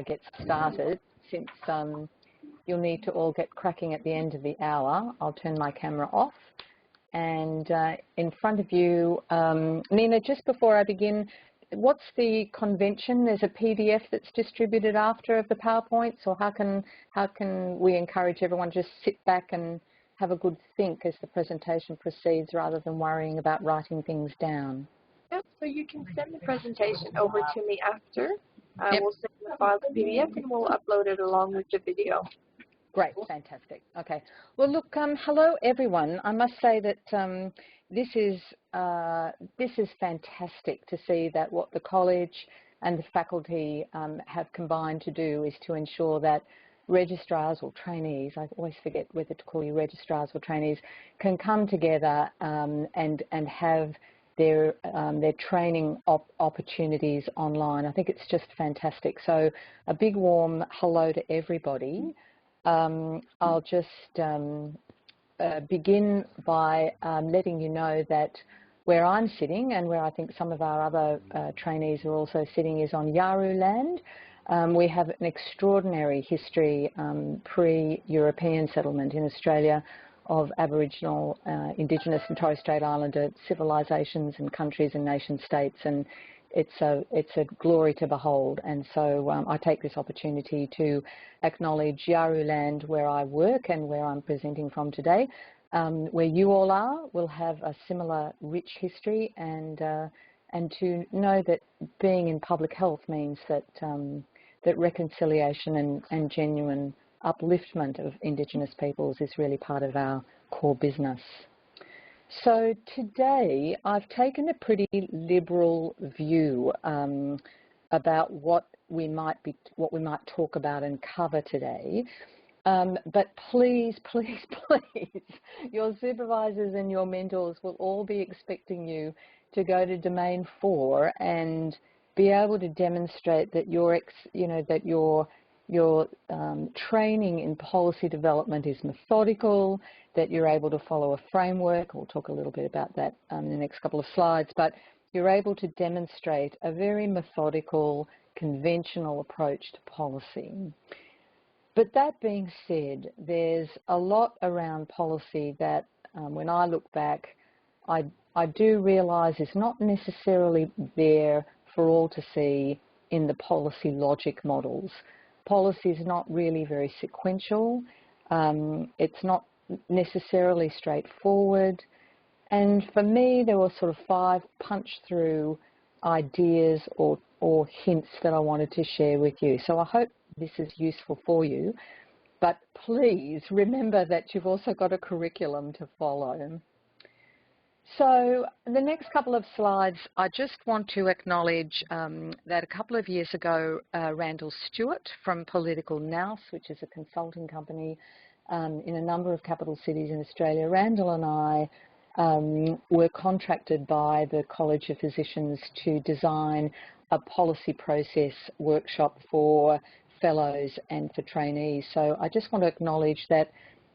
get started, since you'll need to all get cracking at the end of the hour. I'll turn my camera off. And in front of you, Nina, just before I begin, what's the convention? There's a PDF that's distributed after of the PowerPoints, or how can we encourage everyone to just sit back and have a good think as the presentation proceeds rather than worrying about writing things down? Yep, so you can send the presentation over to me after. Yep. We'll send the file to PDF and we'll upload it along with the video. Great, fantastic. Okay. Well, look, hello everyone. I must say that this is fantastic to see that what the college and the faculty have combined to do is to ensure that registrars or trainees, I always forget whether to call you registrars or trainees, can come together and have their training opportunities online. I think it's just fantastic. So a big warm hello to everybody. I'll just begin by letting you know that where I'm sitting and where I think some of our other trainees are also sitting is on Yawuru land. We have an extraordinary history pre-European settlement in Australia of Aboriginal, Indigenous and Torres Strait Islander civilisations and countries and nation states, and it's a glory to behold. And so I take this opportunity to acknowledge Yawuru land, where I work and where I'm presenting from today. Where you all are will have a similar rich history, and to know that being in public health means that that reconciliation and genuine upliftment of Indigenous peoples is really part of our core business. So today I've taken a pretty liberal view about what we might talk about and cover today. But please, please, please, your supervisors and your mentors will all be expecting you to go to Domain 4 and be able to demonstrate that your training in policy development is methodical, that you're able to follow a framework. We'll talk a little bit about that in the next couple of slides, but you're able to demonstrate a very methodical, conventional approach to policy. But that being said, there's a lot around policy that when I look back, I do realise is not necessarily there for all to see in the policy logic models. Policy is not really very sequential. It's not necessarily straightforward. And for me, there were sort of 5 punch-through ideas or hints that I wanted to share with you. So I hope this is useful for you. But please remember that you've also got a curriculum to follow. So the next couple of slides, I just want to acknowledge that a couple of years ago, Randall Stewart from Political Nous, which is a consulting company in a number of capital cities in Australia, Randall and I were contracted by the College of Physicians to design a policy process workshop for fellows and for trainees. So I just want to acknowledge that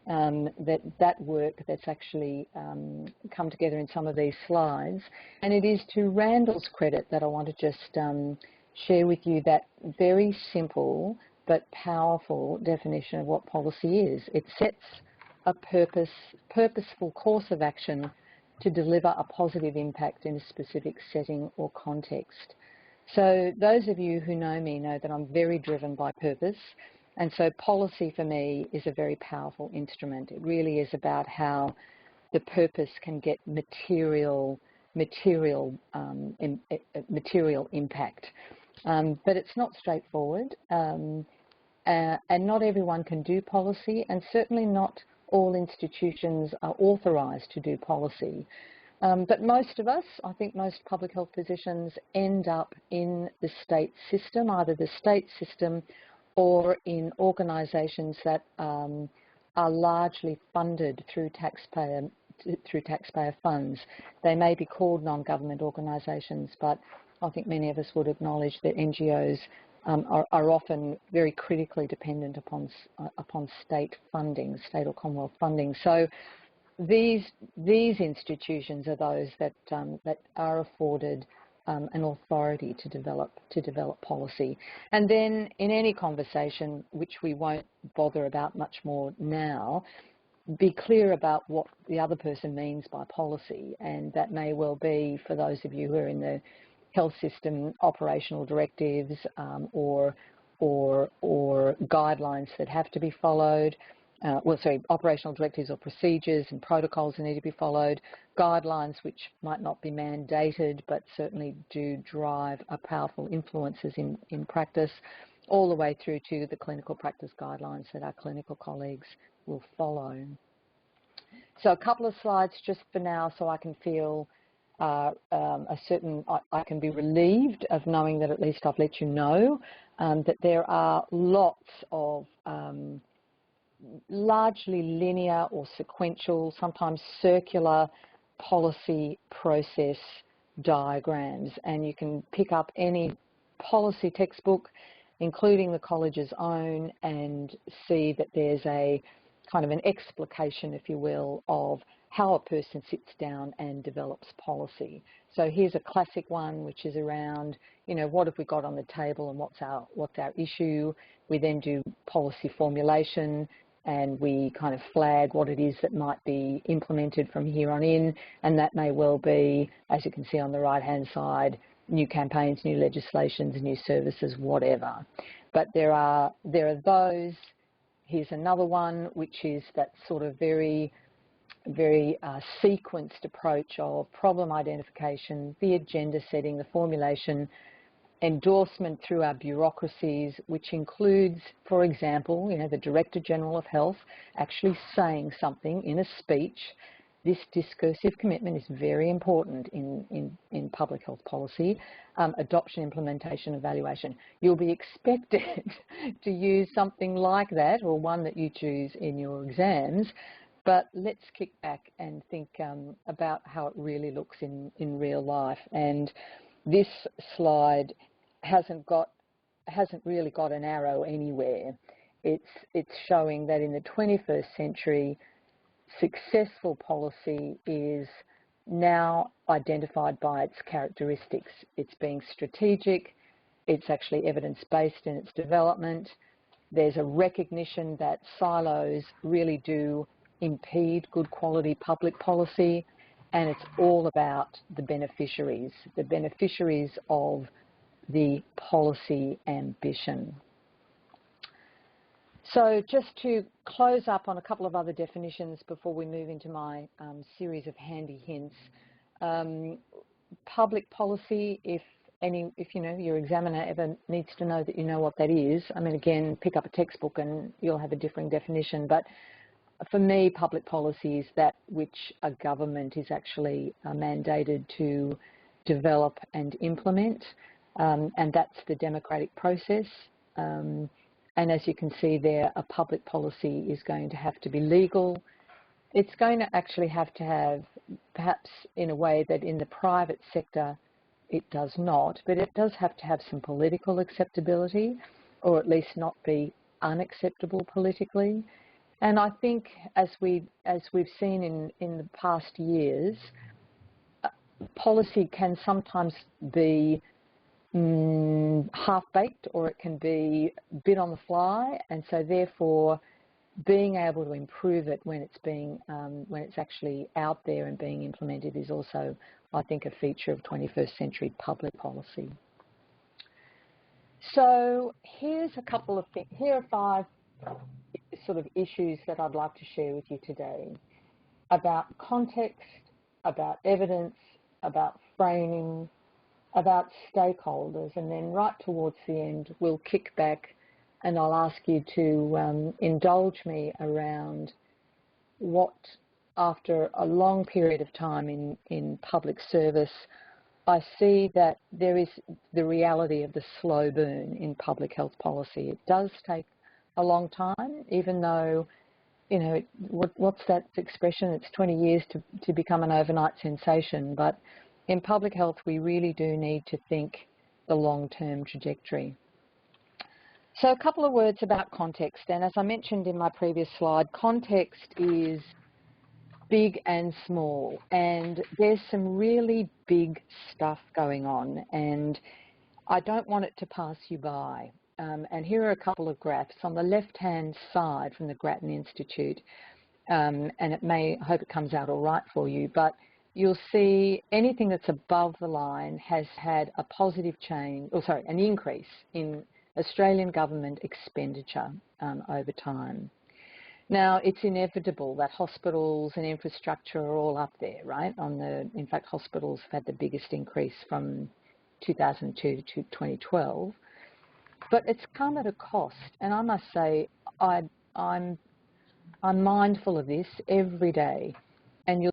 that work that's actually come together in some of these slides. And it is to Randall's credit that I want to just share with you that very simple but powerful definition of what policy is. It sets a purposeful course of action to deliver a positive impact in a specific setting or context. So those of you who know me know that I'm very driven by purpose. And so policy for me is a very powerful instrument. It really is about how the purpose can get material impact. But it's not straightforward, and not everyone can do policy, and certainly not all institutions are authorised to do policy. But most of us, I think most public health physicians, end up in the state system, either the state system or in organisations that are largely funded through taxpayer funds. They may be called non-government organisations, but I think many of us would acknowledge that NGOs are often very critically dependent upon state funding, state or Commonwealth funding. So these institutions are those that are afforded an authority to develop policy. And then in any conversation, which we won't bother about much more now, be clear about what the other person means by policy, and that may well be, for those of you who are in the health system, operational directives or guidelines that have to be followed. Operational directives or procedures and protocols that need to be followed, guidelines which might not be mandated but certainly do drive powerful influences in practice, all the way through to the clinical practice guidelines that our clinical colleagues will follow. So a couple of slides just for now, so I can feel I can be relieved of knowing that at least I've let you know that there are lots of largely linear or sequential, sometimes circular policy process diagrams, and you can pick up any policy textbook, including the college's own, and see that there's a kind of an explication, if you will, of how a person sits down and develops policy. So here's a classic one, which is around, you know, what have we got on the table and what's our issue. We then do policy formulation, and we kind of flag what it is that might be implemented from here on in, and that may well be, as you can see on the right-hand side, new campaigns, new legislations, new services, whatever. But there are those. Here's another one, which is that sort of very sequenced approach of problem identification, the agenda setting, the formulation, endorsement through our bureaucracies, which includes, for example, you know, the Director General of Health actually saying something in a speech. This discursive commitment is very important in public health policy. Adoption, implementation, evaluation. You'll be expected to use something like that, or one that you choose in your exams, but let's kick back and think about how it really looks in real life. And this slide hasn't really got an arrow anywhere. It's showing that in the 21st century, successful policy is now identified by its characteristics. It's being strategic, it's actually evidence-based in its development. There's a recognition that silos really do impede good quality public policy, and it's all about the beneficiaries of the policy ambition. So just to close up on a couple of other definitions before we move into my series of handy hints. Public policy, if you know your examiner ever needs to know that you know what that is, I mean, again, pick up a textbook and you'll have a differing definition, but for me, public policy is that which a government is actually mandated to develop and implement, and that's the democratic process. And as you can see there, a public policy is going to have to be legal. It's going to actually have to have, perhaps in a way that in the private sector it does not, but it does have to have some political acceptability, or at least not be unacceptable politically. And I think, as we've seen in the past years, policy can sometimes be half-baked, or it can be a bit on the fly, and so therefore being able to improve it when it's actually out there and being implemented is also, I think, a feature of 21st century public policy. So here's a couple of things. Here are 5 sort of issues that I'd like to share with you today about context, about evidence, about framing, about stakeholders, and then right towards the end we'll kick back and I'll ask you to indulge me around what, after a long period of time in public service, I see that there is the reality of the slow burn in public health policy. It does take a long time, even though, you know, what's that expression? It's 20 years to become an overnight sensation, but in public health we really do need to think the long-term trajectory. So a couple of words about context, and as I mentioned in my previous slide, context is big and small, and there's some really big stuff going on, and I don't want it to pass you by. And here are a couple of graphs. On the left-hand side from the Grattan Institute, and I hope it comes out all right for you, but you'll see anything that's above the line has had a positive change, an increase in Australian government expenditure over time. Now, it's inevitable that hospitals and infrastructure are all up there, right? In fact, hospitals have had the biggest increase from 2002 to 2012. But it's come at a cost, and I must say I'm mindful of this every day. And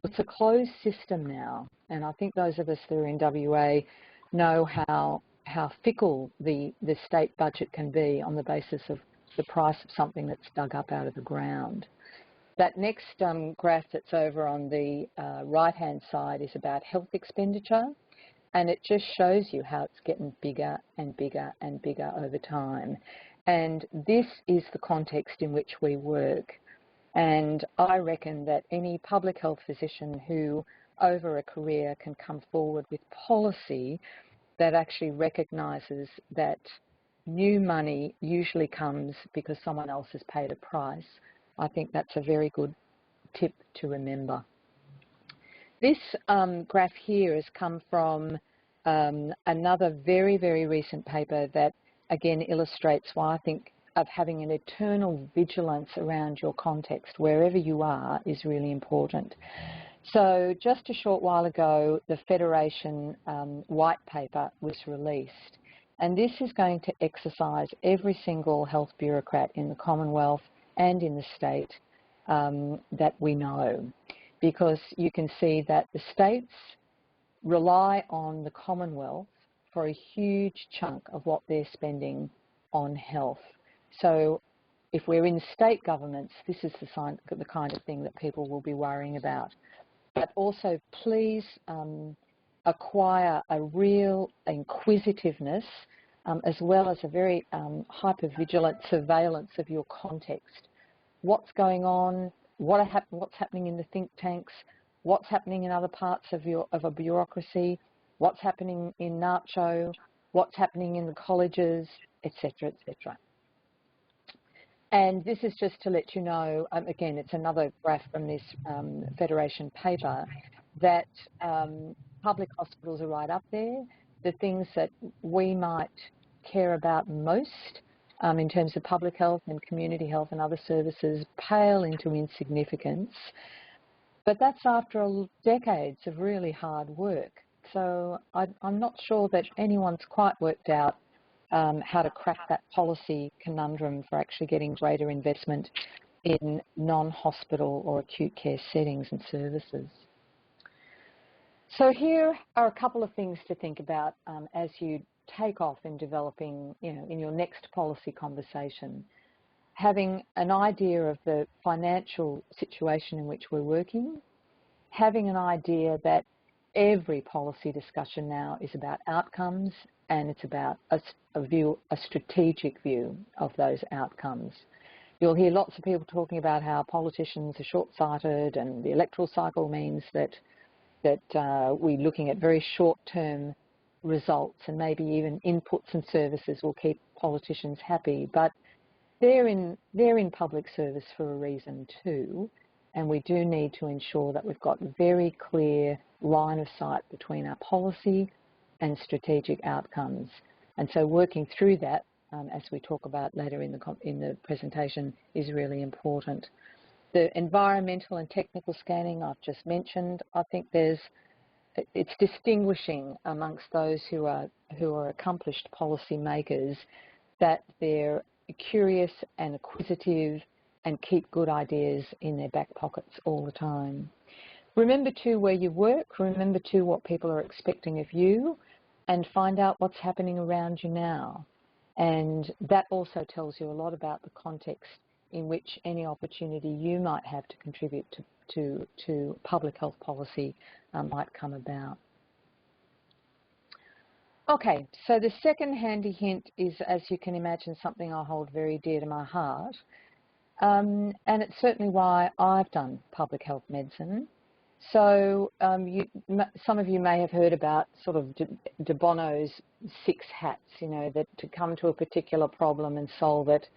it's a closed system now, and I think those of us that are in WA know how fickle the state budget can be on the basis of the price of something that's dug up out of the ground. That next graph that's over on the right-hand side is about health expenditure, and it just shows you how it's getting bigger and bigger and bigger over time. And this is the context in which we work. And I reckon that any public health physician who, over a career, can come forward with policy that actually recognises that new money usually comes because someone else has paid a price, I think that's a very good tip to remember. This graph here has come from another very, very recent paper that, again, illustrates why I think of having an eternal vigilance around your context, wherever you are, is really important. So just a short while ago, the Federation white paper was released, and this is going to exercise every single health bureaucrat in the Commonwealth and in the state that we know, because you can see that the states rely on the Commonwealth for a huge chunk of what they're spending on health. So if we're in state governments, this is the kind of thing that people will be worrying about. But also, please acquire a real inquisitiveness as well as a very hyper-vigilant surveillance of your context. What's going on? What's happening in the think tanks? What's happening in other parts of a bureaucracy? What's happening in NACCHO? What's happening in the colleges, etc., etc. And this is just to let you know, again, it's another graph from this Federation paper, that public hospitals are right up there. The things that we might care about most in terms of public health and community health and other services pale into insignificance. But that's after decades of really hard work. So I'm not sure that anyone's quite worked out how to crack that policy conundrum for actually getting greater investment in non-hospital or acute care settings and services. So here are a couple of things to think about as you take off in developing, in your next policy conversation. Having an idea of the financial situation in which we're working, having an idea that every policy discussion now is about outcomes, and it's about a strategic view of those outcomes. You'll hear lots of people talking about how politicians are short-sighted, and the electoral cycle means that we're looking at very short-term results, and maybe even inputs and services will keep politicians happy. But they're in public service for a reason too, and we do need to ensure that we've got very clear line of sight between our policy and strategic outcomes. And so working through that, as we talk about later in the presentation, is really important. The environmental and technical scanning I've just mentioned, I think it's distinguishing amongst those who are accomplished policy makers that they're curious and acquisitive and keep good ideas in their back pockets all the time. Remember too where you work, remember too what people are expecting of you, and find out what's happening around you now. And that also tells you a lot about the context in which any opportunity you might have to contribute to public health policy might come about. Okay, so the second handy hint is, as you can imagine, something I hold very dear to my heart. And it's certainly why I've done public health medicine. So some of you may have heard about sort of de Bono's 6 hats, you know, that to come to a particular problem and solve it,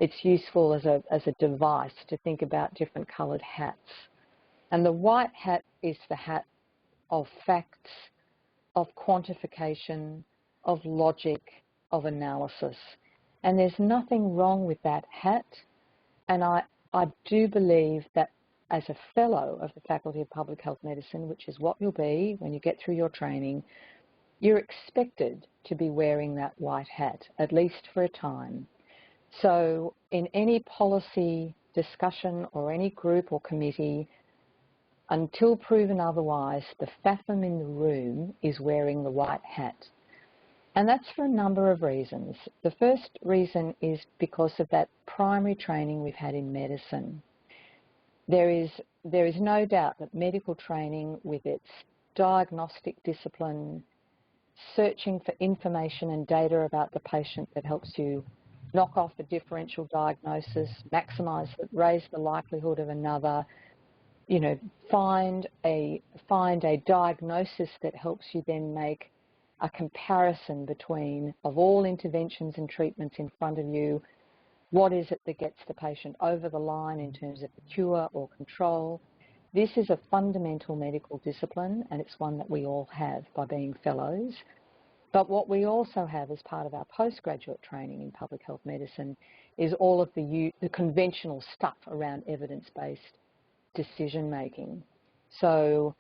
it's useful as a device to think about different coloured hats. And the white hat is the hat of facts, of quantification, of logic, of analysis. And there's nothing wrong with that hat. And I do believe that as a fellow of the Faculty of Public Health Medicine, which is what you'll be when you get through your training, you're expected to be wearing that white hat, at least for a time. So in any policy discussion or any group or committee, until proven otherwise, the FAFM in the room is wearing the white hat. And that's for a number of reasons. The first reason is because of that primary training we've had in medicine. There is no doubt that medical training, with its diagnostic discipline, searching for information and data about the patient that helps you knock off a differential diagnosis, raise the likelihood of another, you know, find a diagnosis that helps you then make a comparison between, of all interventions and treatments in front of you, what is it that gets the patient over the line in terms of cure or control. This is a fundamental medical discipline, and it's one that we all have by being fellows. But what we also have as part of our postgraduate training in public health medicine is all of the conventional stuff around evidence-based decision making. So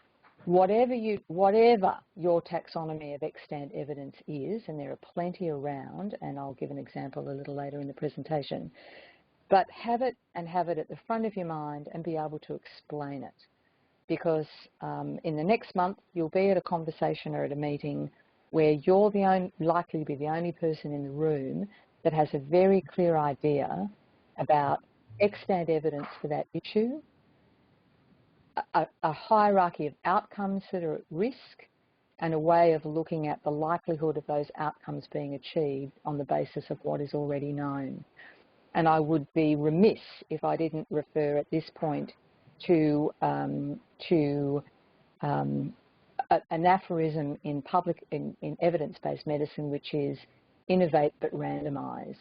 whatever your taxonomy of extant evidence is, and there are plenty around, and I'll give an example a little later in the presentation, but have it at the front of your mind and be able to explain it. Because in the next month, you'll be at a conversation or at a meeting where you're likely to be the only person in the room that has a very clear idea about extant evidence for that issue, a hierarchy of outcomes that are at risk, and a way of looking at the likelihood of those outcomes being achieved on the basis of what is already known. And I would be remiss if I didn't refer at this point to an aphorism in evidence-based medicine, which is innovate but randomise.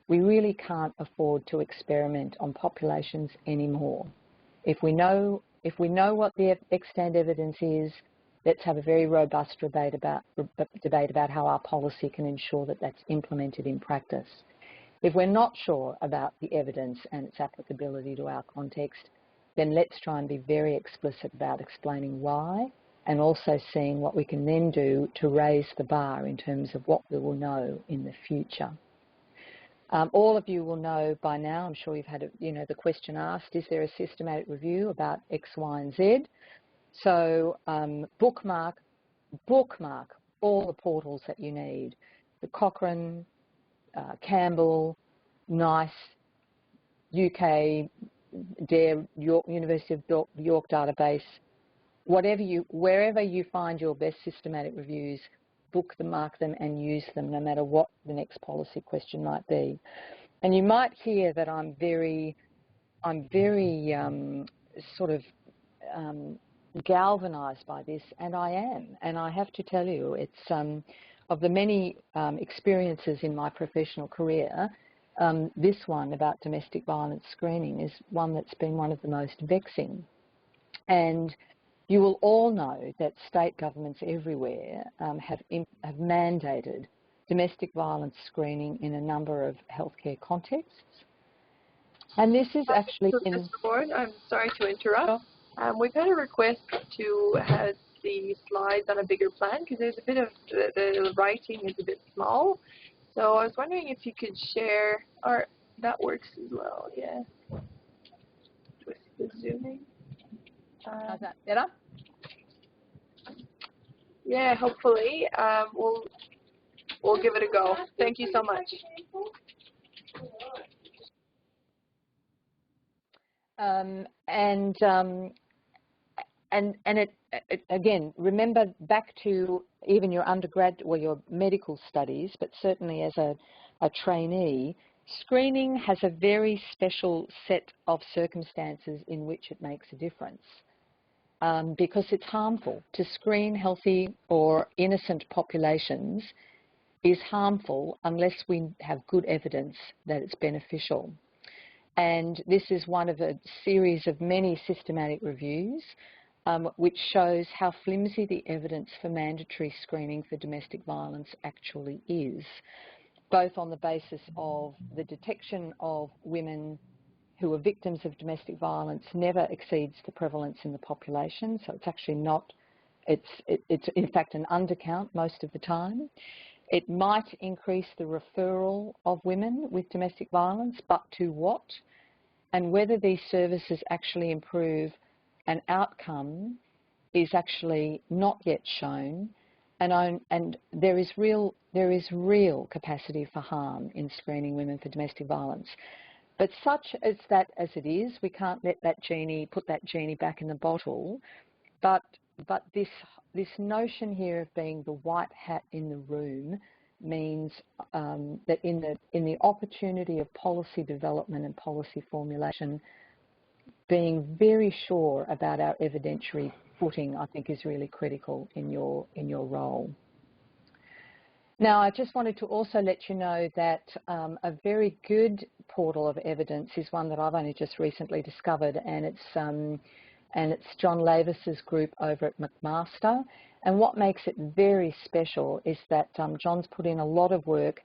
We really can't afford to experiment on populations anymore. If we know what the extant evidence is, let's have a very robust debate about how our policy can ensure that that's implemented in practice. If we're not sure about the evidence and its applicability to our context, then let's try and be very explicit about explaining why, and also seeing what we can then do to raise the bar in terms of what we will know in the future. All of you will know by now, I'm sure you've had the question asked, is there a systematic review about X, Y, and Z? So bookmark all the portals that you need. The Cochrane, Campbell, NICE, UK, DARE, University of York database, wherever you find your best systematic reviews, bookmark them and use them, no matter what the next policy question might be. And you might hear that I'm very galvanised by this, and I am. And I have to tell you, it's of the many experiences in my professional career, this one about domestic violence screening is one that's been one of the most vexing. And you will all know that state governments everywhere have mandated domestic violence screening in a number of healthcare contexts. And this is actually Mr. Ward, I'm sorry to interrupt. We've had a request to have the slides on a bigger plan because there's a bit of the writing is a bit small. So I was wondering if you could share, or that works as well, yeah. With the zooming. How's that better? Yeah, hopefully. We'll give it a go. Thank you so much. again, remember back to even your undergrad or your medical studies, but certainly as a trainee, screening has a very special set of circumstances in which it makes a difference. Because it's harmful. To screen healthy or innocent populations is harmful unless we have good evidence that it's beneficial. And this is one of a series of many systematic reviews which shows how flimsy the evidence for mandatory screening for domestic violence actually is, both on the basis of the detection of women who are victims of domestic violence never exceeds the prevalence in the population, so it's actually not, it's in fact an undercount most of the time. It might increase the referral of women with domestic violence, but to what? And whether these services actually improve an outcome is actually not yet shown, and there is real capacity for harm in screening women for domestic violence. But such as that as it is, we can't let that genie, put that genie back in the bottle. But this notion here of being the white hat in the room means that in the opportunity of policy development and policy formulation, being very sure about our evidentiary footing, I think, is really critical in your role. Now, I just wanted to also let you know that a very good portal of evidence is one that I've only just recently discovered, and it's John Lavis's group over at McMaster. And what makes it very special is that John's put in a lot of work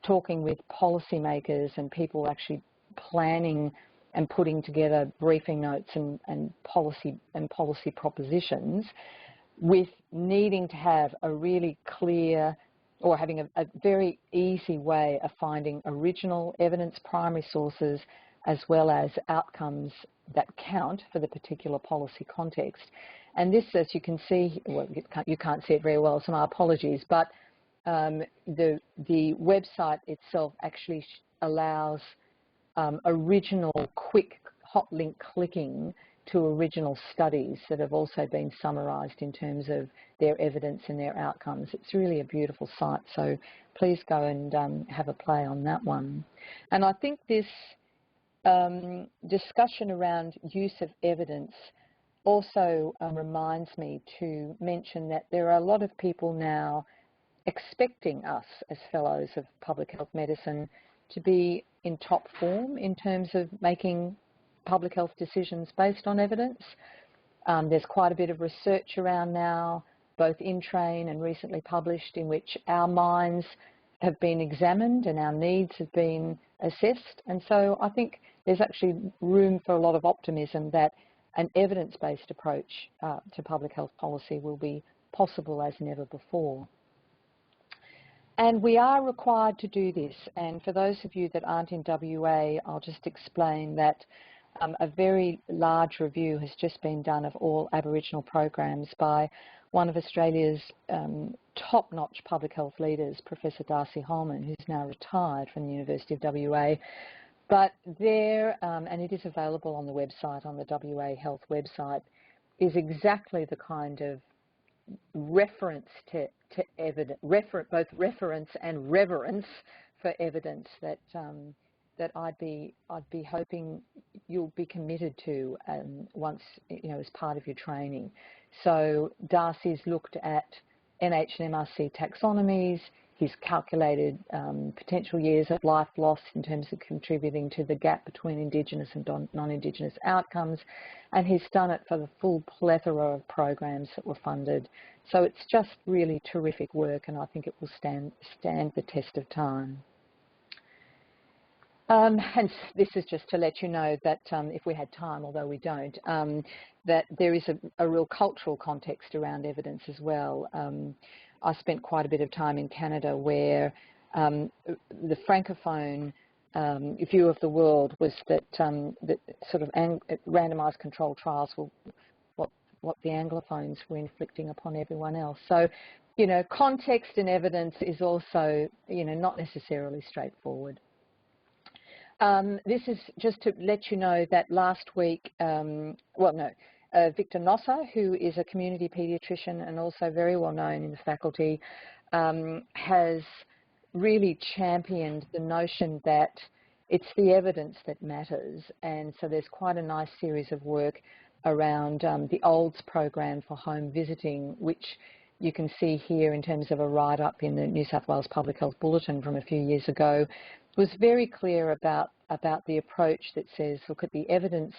talking with policymakers and people actually planning and putting together briefing notes and policy propositions, with needing to have a really clear, or having a very easy way of finding original evidence, primary sources, as well as outcomes that count for the particular policy context. And this, as you can see, well, you can't see it very well, so my apologies, but the website itself actually allows original, quick, hot link clicking to original studies that have also been summarised in terms of their evidence and their outcomes. It's really a beautiful site, so please go and have a play on that one. And I think this discussion around use of evidence also reminds me to mention that there are a lot of people now expecting us as fellows of public health medicine to be in top form in terms of making public health decisions based on evidence. There's quite a bit of research around now, both in train and recently published, in which our minds have been examined and our needs have been assessed. And so I think there's actually room for a lot of optimism that an evidence-based approach to public health policy will be possible as never before. And we are required to do this. And for those of you that aren't in WA, I'll just explain that a very large review has just been done of all Aboriginal programs by one of Australia's top-notch public health leaders, Professor Darcy Holman, who's now retired from the University of WA. But there, and it is available on the website, on the WA Health website, is exactly the kind of reference to evidence, both reference and reverence for evidence that that I'd be hoping you'll be committed to once, as part of your training. So Darcy's looked at NH and MRC taxonomies. He's calculated potential years of life lost in terms of contributing to the gap between Indigenous and non-Indigenous outcomes, and he's done it for the full plethora of programs that were funded. So it's just really terrific work, and I think it will stand the test of time. And this is just to let you know that if we had time, although we don't, that there is a real cultural context around evidence as well. I spent quite a bit of time in Canada where the Francophone view of the world was that that sort of randomised controlled trials were what the Anglophones were inflicting upon everyone else. So, context and evidence is also, not necessarily straightforward. This is just to let you know that last week, Victor Nosser, who is a community paediatrician and also very well known in the faculty, has really championed the notion that it's the evidence that matters. And so there's quite a nice series of work around the OLDS program for home visiting, which you can see here in terms of a write-up in the New South Wales Public Health Bulletin from a few years ago, was very clear about the approach that says, look at the evidence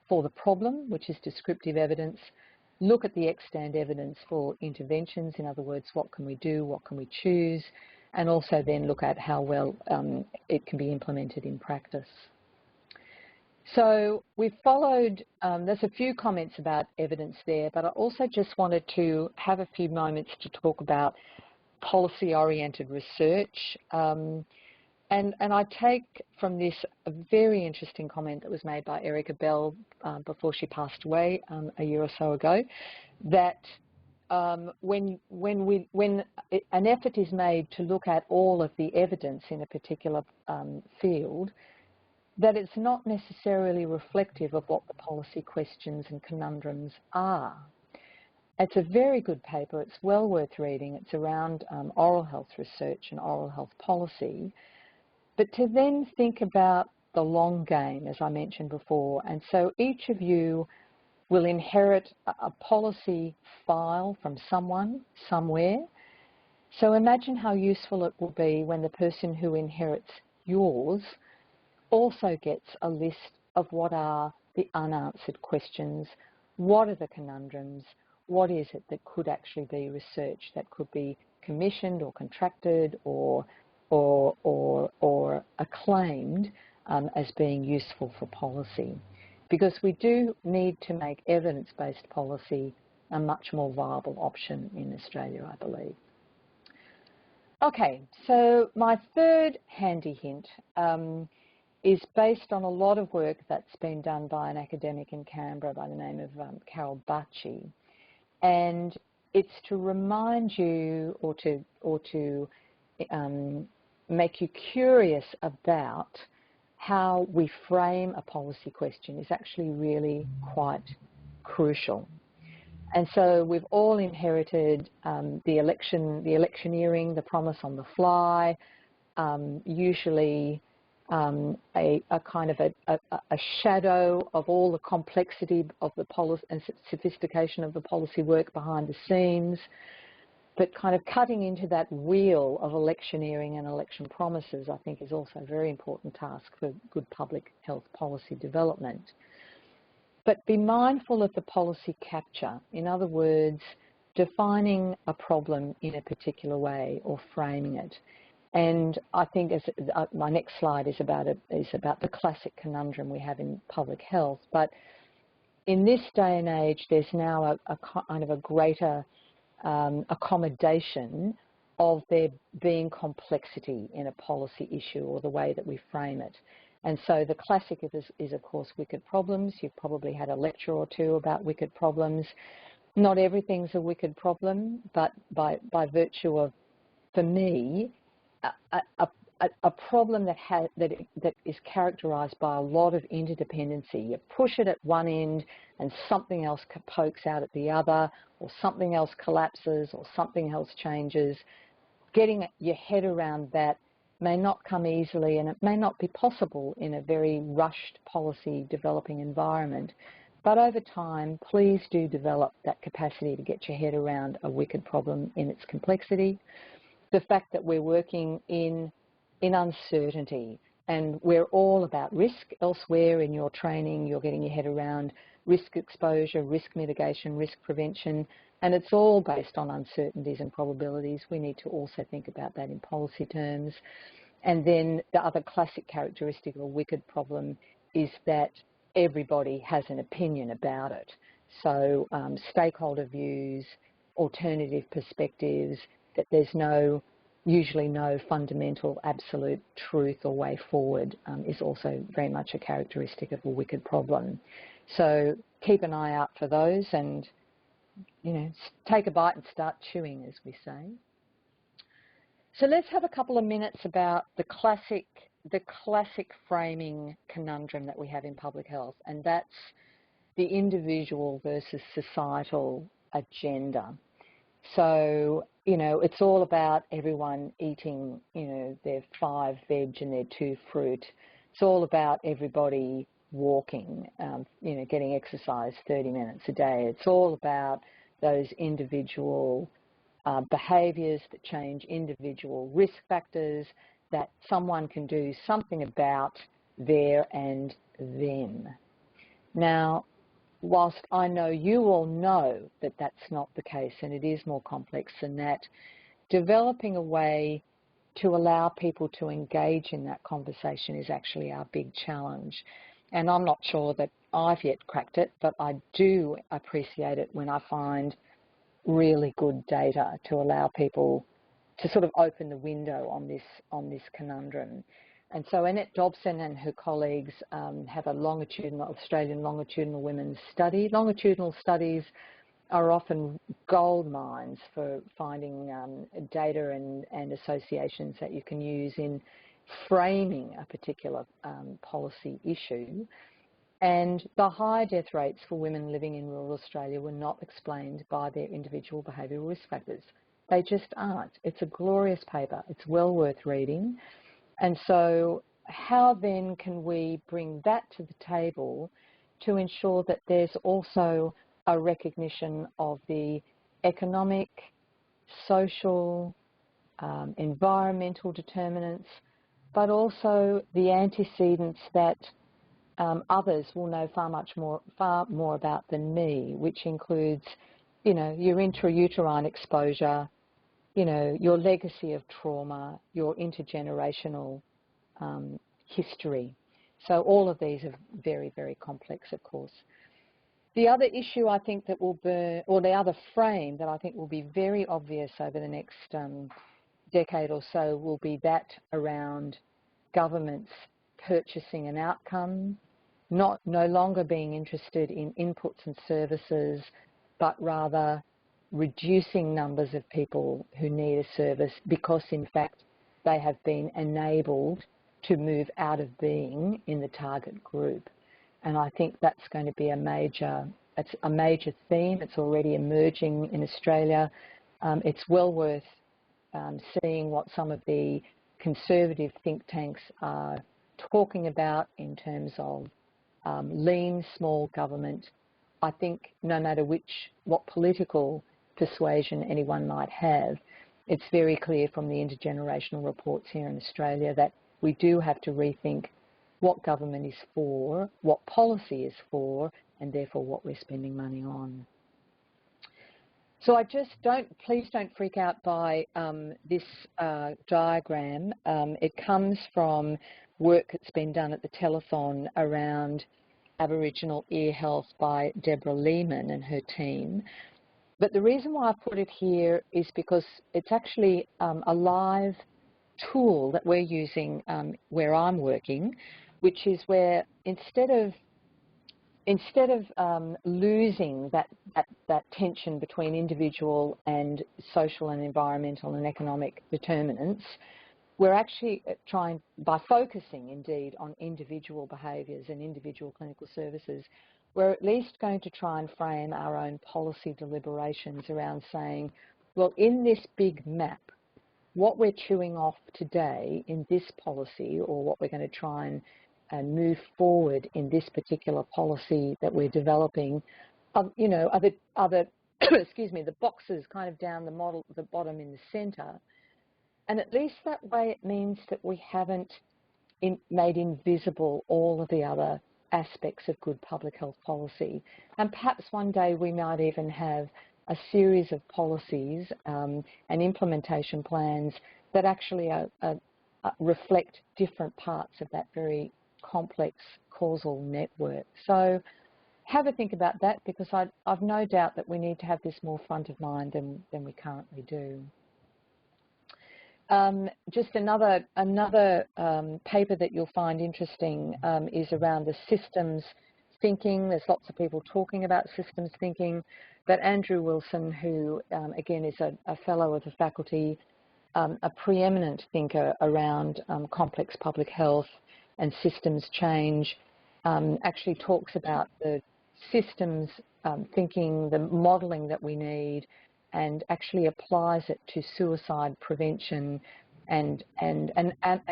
for the problem, which is descriptive evidence, look at the extant evidence for interventions, in other words, what can we do, what can we choose, and also then look at how well it can be implemented in practice. So we followed, there's a few comments about evidence there, but I also just wanted to have a few moments to talk about policy-oriented research. And I take from this a very interesting comment that was made by Erica Bell before she passed away a year or so ago, that when an effort is made to look at all of the evidence in a particular field, that it's not necessarily reflective of what the policy questions and conundrums are. It's a very good paper. It's well worth reading. It's around oral health research and oral health policy. But to then think about the long game, as I mentioned before, and so each of you will inherit a policy file from someone, somewhere. So imagine how useful it will be when the person who inherits yours also gets a list of what are the unanswered questions, what are the conundrums, what is it that could actually be researched, that could be commissioned or contracted or acclaimed as being useful for policy. Because we do need to make evidence-based policy a much more viable option in Australia, I believe. Okay, so my third handy hint is based on a lot of work that's been done by an academic in Canberra by the name of Carol Bacci. And it's to remind you or to make you curious about how we frame a policy question is actually really quite crucial. And so we've all inherited the electioneering, the promise on the fly, usually a kind of a shadow of all the complexity of the policy and sophistication of the policy work behind the scenes. But kind of cutting into that wheel of electioneering and election promises, I think, is also a very important task for good public health policy development. But be mindful of the policy capture. In other words, defining a problem in a particular way or framing it. And I think my next slide is about the classic conundrum we have in public health. But in this day and age, there's now a kind of a greater accommodation of there being complexity in a policy issue or the way that we frame it. And so the classic is of course, wicked problems. You've probably had a lecture or two about wicked problems. Not everything's a wicked problem, but by virtue of, for me, a problem that is characterised by a lot of interdependency. You push it at one end and something else pokes out at the other, or something else collapses, or something else changes. Getting your head around that may not come easily, and it may not be possible in a very rushed policy developing environment. But over time, please do develop that capacity to get your head around a wicked problem in its complexity. The fact that we're working in uncertainty, and we're all about risk. Elsewhere in your training, you're getting your head around risk exposure, risk mitigation, risk prevention, and it's all based on uncertainties and probabilities. We need to also think about that in policy terms. And then the other classic characteristic of a wicked problem is that everybody has an opinion about it. So stakeholder views, alternative perspectives, that there's usually no fundamental absolute truth or way forward is also very much a characteristic of a wicked problem. So keep an eye out for those and, you know, take a bite and start chewing, as we say. So let's have a couple of minutes about the classic framing conundrum that we have in public health, and that's the individual versus societal agenda. So, you know, it's all about everyone eating, you know, their 5 veg and their 2 fruit. It's all about everybody walking, you know, getting exercise 30 minutes a day. It's all about those individual behaviours that change individual risk factors that someone can do something about there and then. Now, whilst I know you all know that that's not the case and it is more complex than that, developing a way to allow people to engage in that conversation is actually our big challenge. And I'm not sure that I've yet cracked it, but I do appreciate it when I find really good data to allow people to sort of open the window on this conundrum. And so Annette Dobson and her colleagues have a Australian longitudinal women's study. Longitudinal studies are often gold mines for finding data and associations that you can use in framing a particular policy issue. And the high death rates for women living in rural Australia were not explained by their individual behavioural risk factors. They just aren't. It's a glorious paper. It's well worth reading. And so how then can we bring that to the table to ensure that there's also a recognition of the economic, social, environmental determinants, but also the antecedents that others will know far more about than me, which includes, you know, your intrauterine exposure, you know, your legacy of trauma, your intergenerational history. So all of these are very, very complex, of course. The other issue I think that will burn, or the other frame that I think will be very obvious over the next decade or so will be that around governments purchasing an outcome, no longer being interested in inputs and services, but rather reducing numbers of people who need a service because, in fact, they have been enabled to move out of being in the target group. And I think that's going to be a major theme. It's already emerging in Australia. It's well worth seeing what some of the conservative think tanks are talking about in terms of lean, small government. I think no matter what political persuasion anyone might have, it's very clear from the intergenerational reports here in Australia that we do have to rethink what government is for, what policy is for, and therefore what we're spending money on. So please don't freak out by this diagram. It comes from work that's been done at the telethon around Aboriginal ear health by Deborah Lehman and her team. But the reason why I put it here is because it's actually a live tool that we're using where I'm working, which is where instead of losing that tension between individual and social and environmental and economic determinants, we're actually trying, by focusing indeed on individual behaviours and individual clinical services, we're at least going to try and frame our own policy deliberations around saying, well, in this big map, what we're chewing off today in this policy, or what we're going to try and move forward in this particular policy that we're developing, you know, are the excuse me, the boxes kind of down the bottom in the centre. And at least that way it means that we haven't made invisible all of the other aspects of good public health policy. And perhaps one day we might even have a series of policies and implementation plans that actually reflect different parts of that very complex causal network. So have a think about that, because I've no doubt that we need to have this more front of mind than we currently do. Just another paper that you'll find interesting is around the systems thinking. There's lots of people talking about systems thinking, but Andrew Wilson, who again is a fellow of the faculty, a preeminent thinker around complex public health and systems change, actually talks about the systems thinking, the modelling that we need, and actually applies it to suicide prevention, and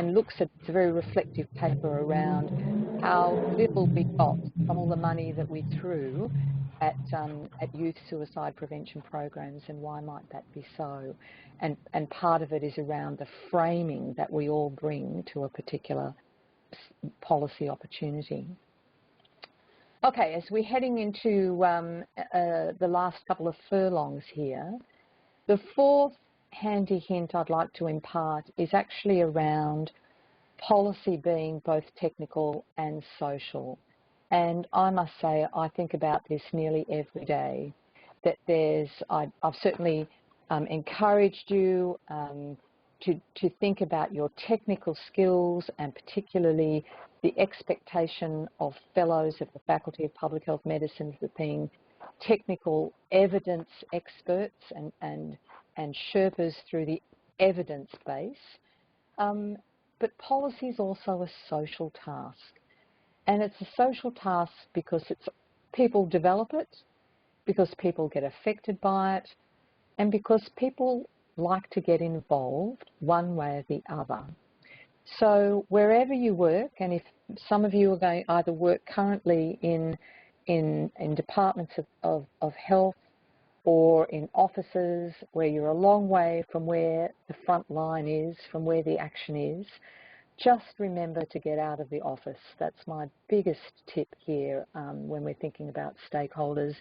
looks at, it's a very reflective paper around how little we got from all the money that we threw at youth suicide prevention programs, and why might that be so? And part of it is around the framing that we all bring to a particular policy opportunity. Okay, as we're heading into the last couple of furlongs here, the fourth handy hint I'd like to impart is actually around policy being both technical and social. And I must say, I think about this nearly every day, that I've certainly encouraged you to think about your technical skills, and particularly the expectation of fellows of the Faculty of Public Health Medicine for being technical evidence experts and Sherpas through the evidence base. But policy is also a social task. And it's a social task because people develop it, because people get affected by it, and because people like to get involved one way or the other. So wherever you work, and if some of you are going either work currently in departments of health, or in offices where you're a long way from where the front line is, from where the action is, just remember to get out of the office. That's my biggest tip here when we're thinking about stakeholders.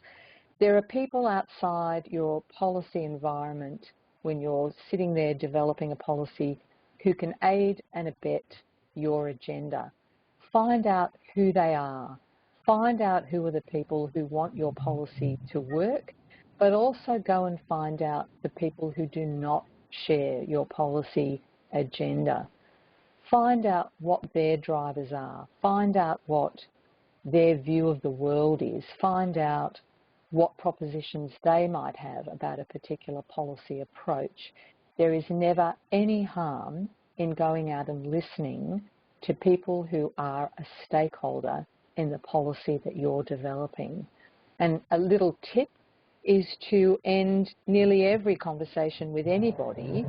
There are people outside your policy environment when you're sitting there developing a policy who can aid and abet your agenda. Find out who they are. Find out who are the people who want your policy to work, but also go and find out the people who do not share your policy agenda. Find out what their drivers are. Find out what their view of the world is. Find out what propositions they might have about a particular policy approach. There is never any harm in going out and listening to people who are a stakeholder in the policy that you're developing. And a little tip is to end nearly every conversation with anybody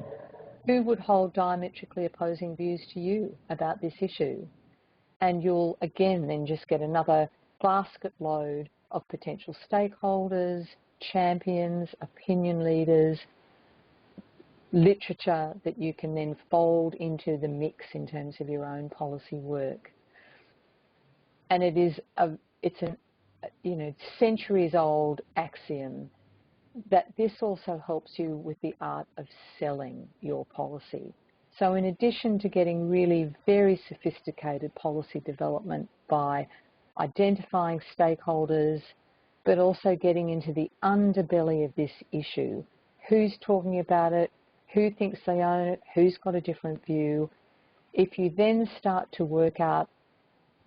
who would hold diametrically opposing views to you about this issue. And you'll, again, then just get another basket load of potential stakeholders, champions, opinion leaders, literature that you can then fold into the mix in terms of your own policy work. And it's a centuries-old axiom that this also helps you with the art of selling your policy. So in addition to getting really very sophisticated policy development by identifying stakeholders, but also getting into the underbelly of this issue, who's talking about it, who thinks they own it, who's got a different view. If you then start to work out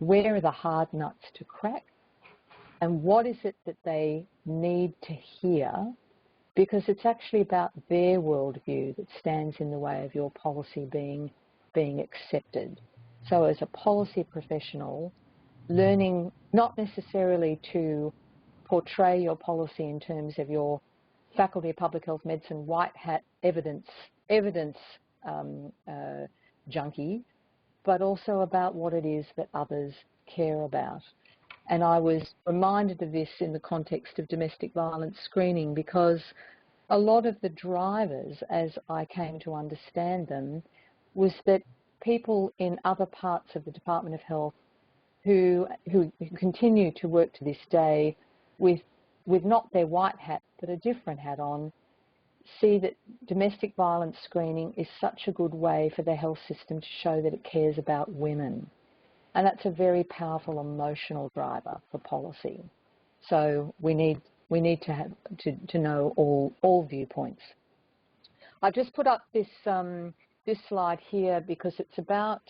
where are the hard nuts to crack, and what is it that they need to hear, because it's actually about their worldview that stands in the way of your policy being accepted. So as a policy professional, learning not necessarily to portray your policy in terms of your Faculty of Public Health Medicine white hat evidence junkie, but also about what it is that others care about. And I was reminded of this in the context of domestic violence screening, because a lot of the drivers, as I came to understand them, was that people in other parts of the Department of Health who continue to work to this day with not their white hat but a different hat on, see that domestic violence screening is such a good way for the health system to show that it cares about women. And that's a very powerful emotional driver for policy. So we need to know all viewpoints. I've just put up this this slide here because it's about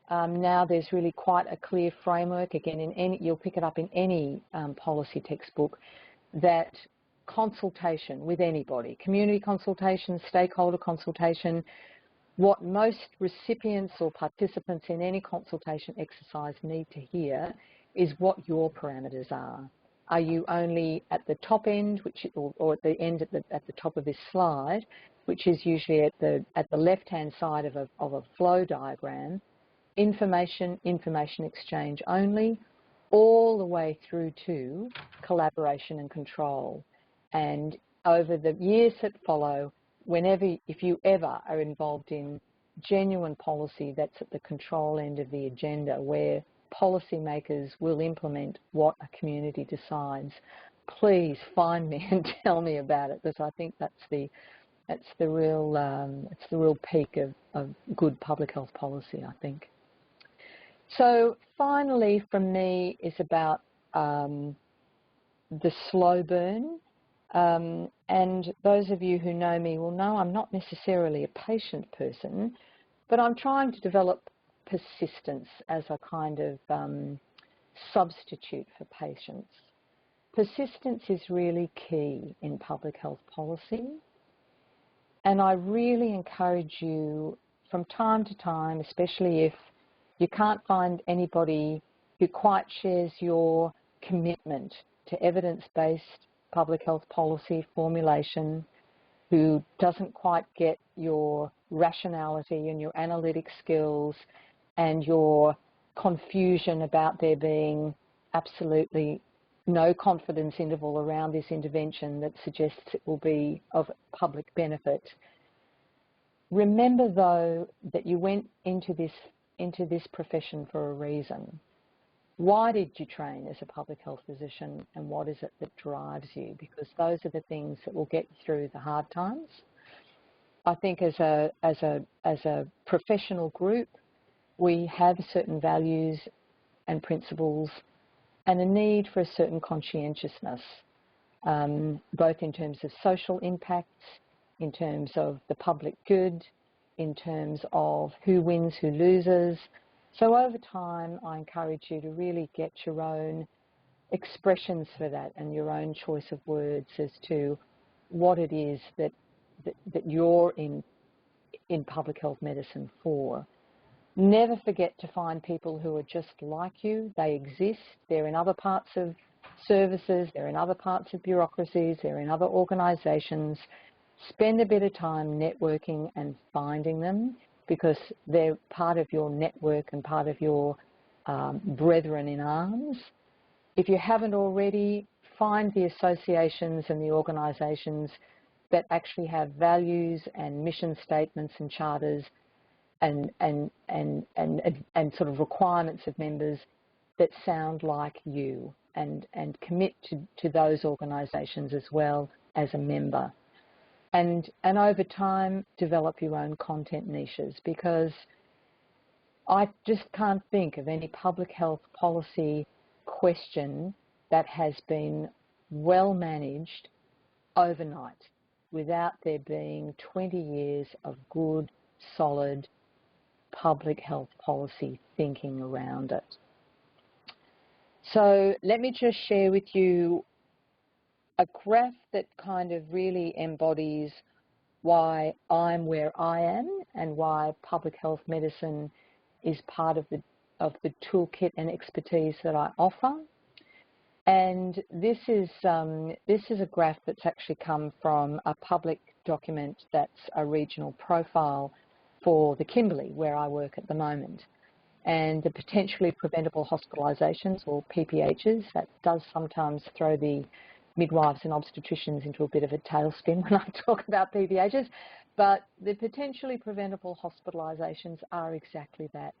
now there's really quite a clear framework. Again, you'll pick it up in any policy textbook, that consultation with anybody, community consultation, stakeholder consultation, what most recipients or participants in any consultation exercise need to hear is what your parameters are. Are you only at the top end, or at the end at the top of this slide, which is usually at the left-hand side of a flow diagram, information exchange only, all the way through to collaboration and control. And over the years that follow, if you ever are involved in genuine policy that's at the control end of the agenda, where policymakers will implement what a community decides, please find me and tell me about it, because I think that's the real peak of good public health policy, I think. So finally, from me, is about the slow burn. And those of you who know me will know I'm not necessarily a patient person, but I'm trying to develop persistence as a kind of substitute for patience. Persistence is really key in public health policy, and I really encourage you from time to time, especially if you can't find anybody who quite shares your commitment to evidence-based public health policy formulation, who doesn't quite get your rationality and your analytic skills and your confusion about there being absolutely no confidence interval around this intervention that suggests it will be of public benefit. Remember, though, that you went into this profession for a reason. Why did you train as a public health physician, and what is it that drives you? Because those are the things that will get you through the hard times. I think as a professional group, we have certain values and principles and a need for a certain conscientiousness, both in terms of social impacts, in terms of the public good, in terms of who wins, who loses. So over time, I encourage you to really get your own expressions for that and your own choice of words as to what it is that you're in public health medicine for. Never forget to find people who are just like you. They exist. They're in other parts of services. They're in other parts of bureaucracies. They're in other organisations. Spend a bit of time networking and finding them, because they're part of your network and part of your brethren in arms. If you haven't already, find the associations and the organisations that actually have values and mission statements and charters and sort of requirements of members that sound like you, and commit to those organisations as well as a member. And over time, develop your own content niches, because I just can't think of any public health policy question that has been well managed overnight without there being 20 years of good, solid public health policy thinking around it. So let me just share with you a graph that kind of really embodies why I'm where I am and why public health medicine is part of the toolkit and expertise that I offer. And this is a graph that's actually come from a public document that's a regional profile for the Kimberley, where I work at the moment. And the potentially preventable hospitalisations, or PPHs, that does sometimes throw the midwives and obstetricians into a bit of a tailspin when I talk about PPHs, but the potentially preventable hospitalisations are exactly that.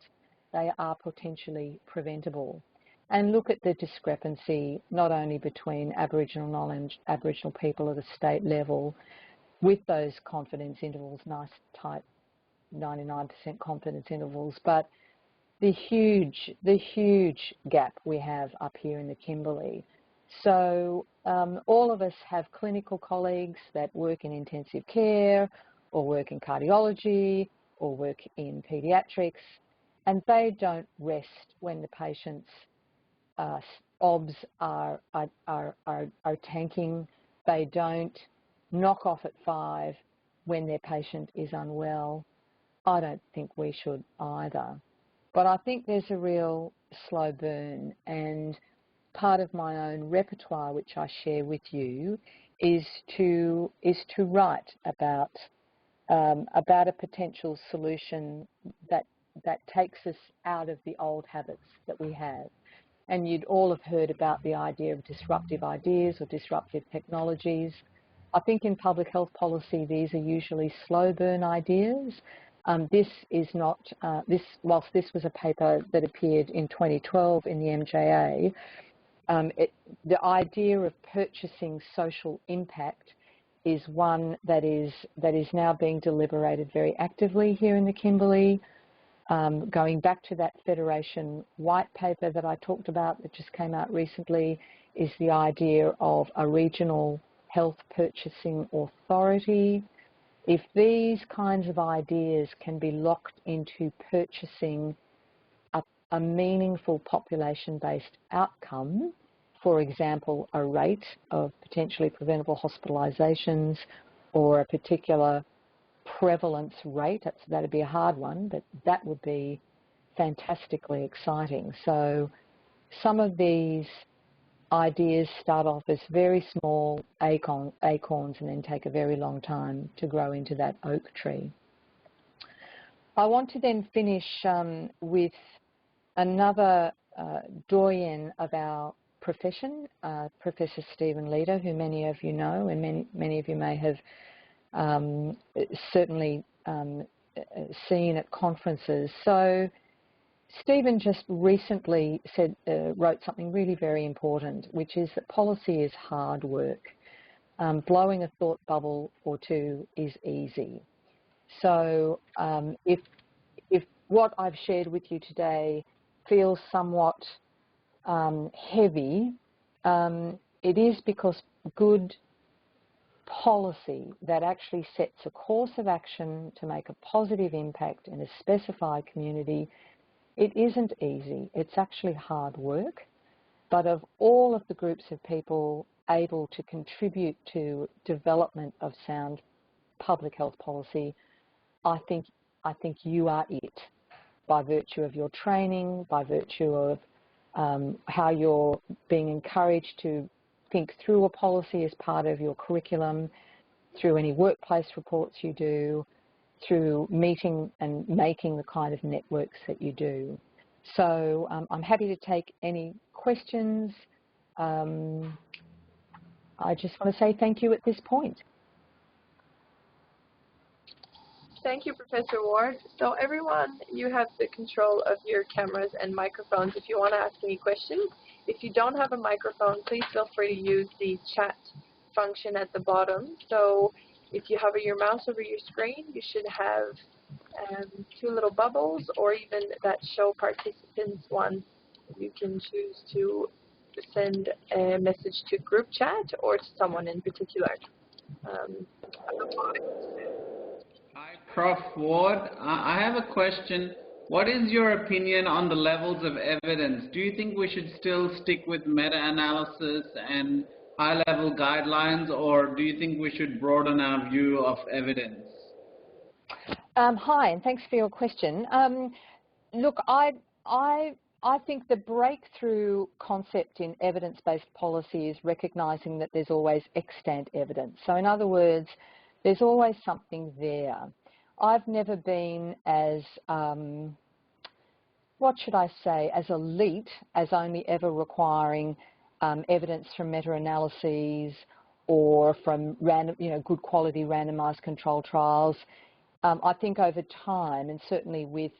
They are potentially preventable. And look at the discrepancy, not only between Aboriginal knowledge, Aboriginal people at a state level, with those confidence intervals, nice tight 99% confidence intervals, but the huge gap we have up here in the Kimberley. So all of us have clinical colleagues that work in intensive care, or work in cardiology, or work in paediatrics, and they don't rest when the patient's OBS are tanking. They don't knock off at 5 when their patient is unwell. I don't think we should either. But I think there's a real slow burn, and part of my own repertoire, which I share with you, is to write about a potential solution that takes us out of the old habits that we have. And you'd all have heard about the idea of disruptive ideas or disruptive technologies. I think in public health policy, these are usually slow burn ideas. This is not, whilst this was a paper that appeared in 2012 in the MJA, the idea of purchasing social impact is one that is now being deliberated very actively here in the Kimberley. Going back to that Federation white paper that I talked about that just came out recently, is the idea of a regional health purchasing authority. If these kinds of ideas can be locked into purchasing a meaningful population-based outcome, for example, a rate of potentially preventable hospitalisations or a particular prevalence rate, that'd be a hard one, but that would be fantastically exciting. So some of these ideas start off as very small acorns and then take a very long time to grow into that oak tree. I want to then finish with another doyen of our profession, Professor Stephen Leder, who many of you know and many of you may have certainly seen at conferences. So Stephen just recently wrote something really very important, which is that policy is hard work. Blowing a thought bubble or two is easy. So if what I've shared with you today feels somewhat heavy, it is because good policy that actually sets a course of action to make a positive impact in a specified community, it isn't easy. It's actually hard work. But of all of the groups of people able to contribute to development of sound public health policy, I think you are it, by virtue of your training, by virtue of how you're being encouraged to think through a policy as part of your curriculum, through any workplace reports you do, through meeting and making the kind of networks that you do. So I'm happy to take any questions. I just want to say thank you at this point. Thank you, Professor Ward. So everyone, you have the control of your cameras and microphones if you want to ask any questions. If you don't have a microphone, please feel free to use the chat function at the bottom. So if you hover your mouse over your screen, you should have two little bubbles, or even that show participants one. You can choose to send a message to group chat or to someone in particular. Hi, Prof. Ward. I have a question. What is your opinion on the levels of evidence? Do you think we should still stick with meta-analysis and high-level guidelines, or do you think we should broaden our view of evidence? Hi, and thanks for your question. Look, I think the breakthrough concept in evidence-based policy is recognising that there's always extant evidence. So in other words, there's always something there. I've never been as, what should I say, as elite as only ever requiring evidence from meta-analyses or from good quality randomised control trials. I think over time, and certainly with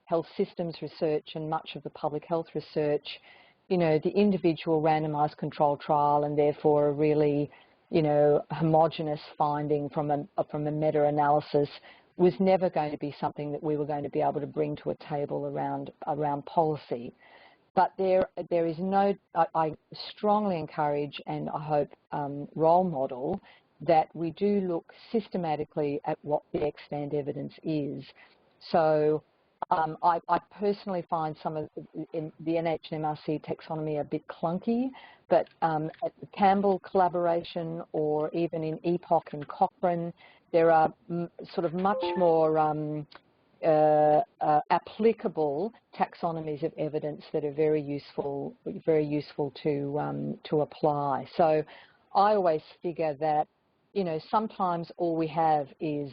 health systems research and much of the public health research, the individual randomised control trial and therefore a really homogenous finding from a meta-analysis was never going to be something that we were going to be able to bring to a table around policy. But there is no, I strongly encourage and I hope role model that we do look systematically at what the extant evidence is. So I personally find some of the NHMRC taxonomy a bit clunky, but at the Campbell collaboration or even in EPOC and Cochrane, there are sort of much more applicable taxonomies of evidence that are very useful to apply. So I always figure that, you know, sometimes all we have is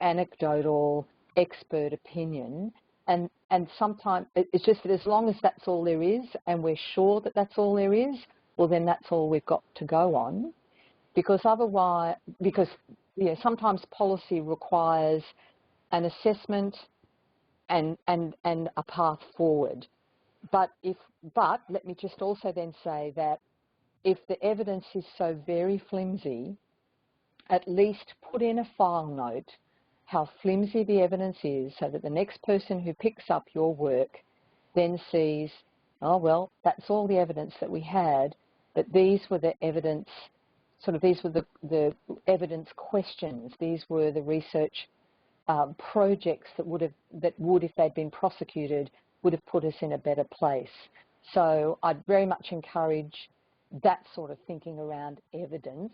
anecdotal expert opinion, and sometimes it's just that as long as that's all there is and we're sure that that's all there is, well then that's all we've got to go on, because otherwise, you know, sometimes policy requires an assessment and a path forward. But let me just also then say that if the evidence is so very flimsy, at least put in a file note how flimsy the evidence is, so that the next person who picks up your work then sees, oh well, that's all the evidence that we had, but these were the evidence, these were the evidence questions, these were the research projects that would, if they'd been prosecuted, would have put us in a better place. So I'd very much encourage that sort of thinking around evidence,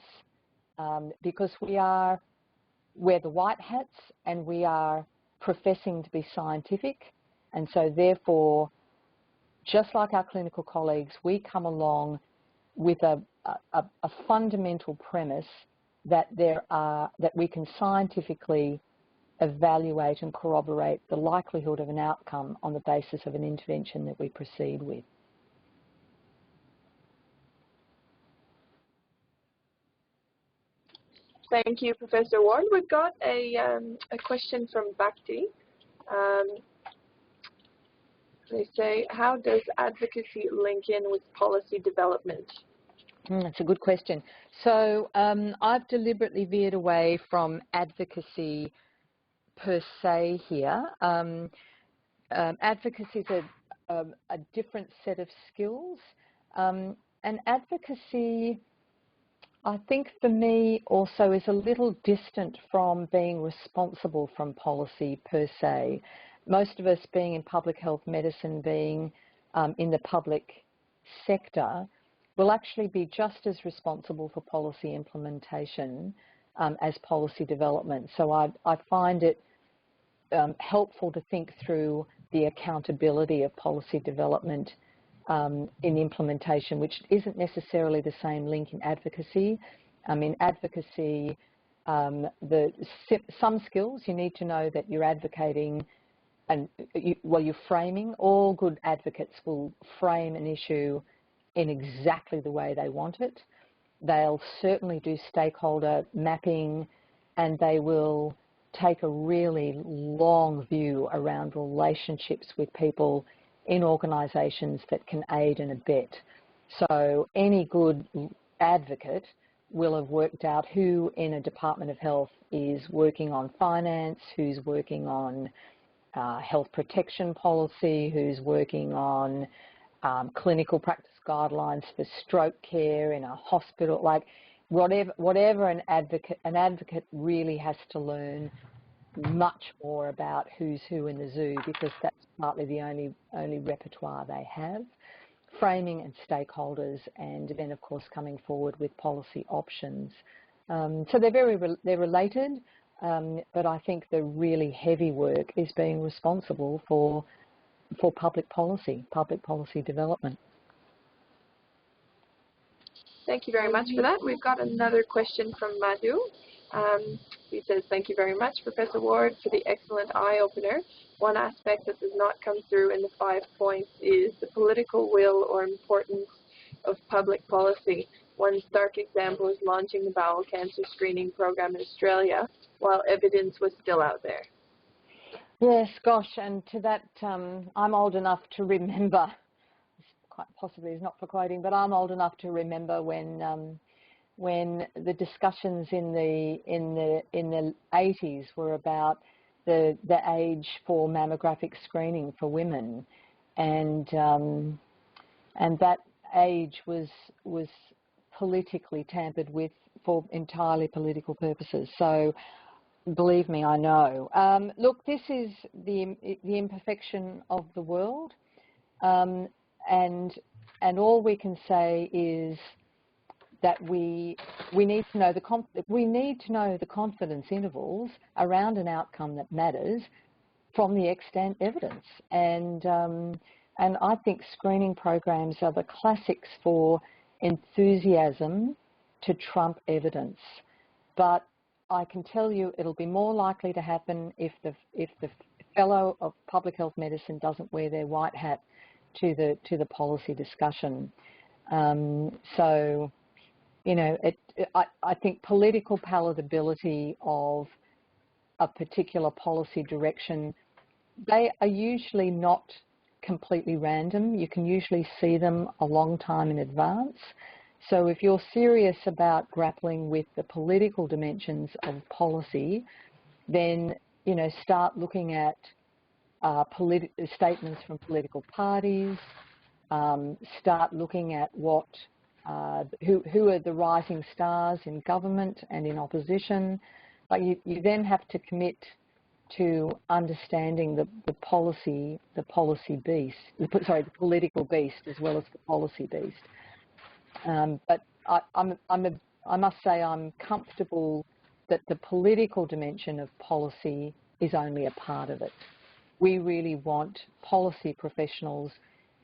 because we're the white hats and we are professing to be scientific, and so therefore, just like our clinical colleagues, we come along with a fundamental premise that that we can scientifically evaluate and corroborate the likelihood of an outcome on the basis of an intervention that we proceed with. Thank you, Professor Ward. We've got a question from Bhakti. They say, how does advocacy link in with policy development? That's a good question. So I've deliberately veered away from advocacy per se here. Advocacy is a different set of skills. And advocacy, I think for me also, is a little distant from being responsible from policy per se. Most of us being in public health medicine, being in the public sector, will actually be just as responsible for policy implementation as policy development. So I find it helpful to think through the accountability of policy development in implementation, which isn't necessarily the same link in advocacy. In advocacy, some skills you need to know that you're advocating, and you're framing. All good advocates will frame an issue in exactly the way they want it. They'll certainly do stakeholder mapping, and they will take a really long view around relationships with people in organisations that can aid and abet. So any good advocate will have worked out who in a Department of Health is working on finance, who's working on health protection policy, who's working on clinical practice guidelines for stroke care in a hospital. Like whatever an advocate really has to learn much more about who's who in the zoo, because that's partly the only repertoire they have. Framing and stakeholders, and then of course coming forward with policy options. So they're related, but I think the really heavy work is being responsible for public policy development. Thank you very much for that. We've got another question from Madhu. He says, thank you very much, Professor Ward, for the excellent eye-opener. One aspect that does not come through in the 5 points is the political will or importance of public policy. One stark example is launching the bowel cancer screening program in Australia while evidence was still out there. Yes, gosh, and to that, I'm old enough to remember, quite possibly is not for quoting, but I'm old enough to remember when the discussions in the 80s were about the age for mammographic screening for women, and that age was politically tampered with for entirely political purposes. So believe me, I know. Look, this is the imperfection of the world, and all we can say is that we need to know the confidence intervals around an outcome that matters, from the extant evidence. And I think screening programs are the classics for enthusiasm to trump evidence. But I can tell you it'll be more likely to happen if the fellow of public health medicine doesn't wear their white hat to the policy discussion. So, you know, I think political palatability of a particular policy direction, they are usually not completely random. You can usually see them a long time in advance. So if you're serious about grappling with the political dimensions of policy, then, you know, start looking at statements from political parties, start looking at what who are the rising stars in government and in opposition. Like you then have to commit to understanding the political beast as well as the policy beast. But I must say I'm comfortable that the political dimension of policy is only a part of it. We really want policy professionals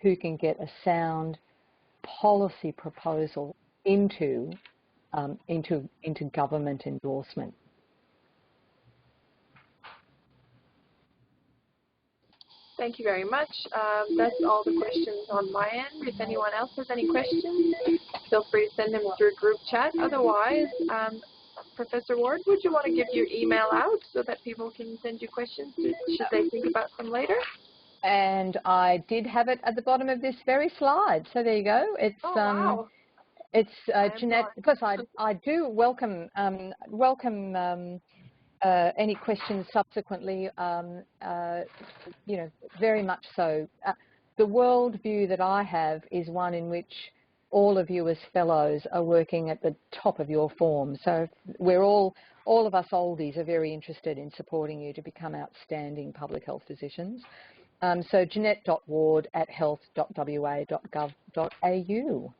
who can get a sound policy proposal into government endorsement. Thank you very much. That's all the questions on my end. If anyone else has any questions, feel free to send them through group chat. Otherwise, Professor Ward, would you want to give your email out so that people can send you questions should they think about them later? And I did have it at the bottom of this very slide. So there you go. It's wow. It's Jeanette, because I do welcome any questions subsequently. You know, very much so. The worldview that I have is one in which all of you as fellows are working at the top of your form. So we're all of us oldies are very interested in supporting you to become outstanding public health physicians. So jeanette.ward@health.wa.gov.au.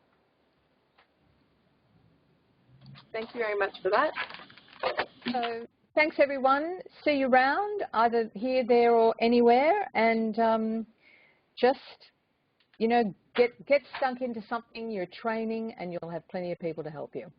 Thank you very much for that. So thanks everyone. See you around, either here, there or anywhere, and just, you know, get stuck into something, you're training, and you'll have plenty of people to help you.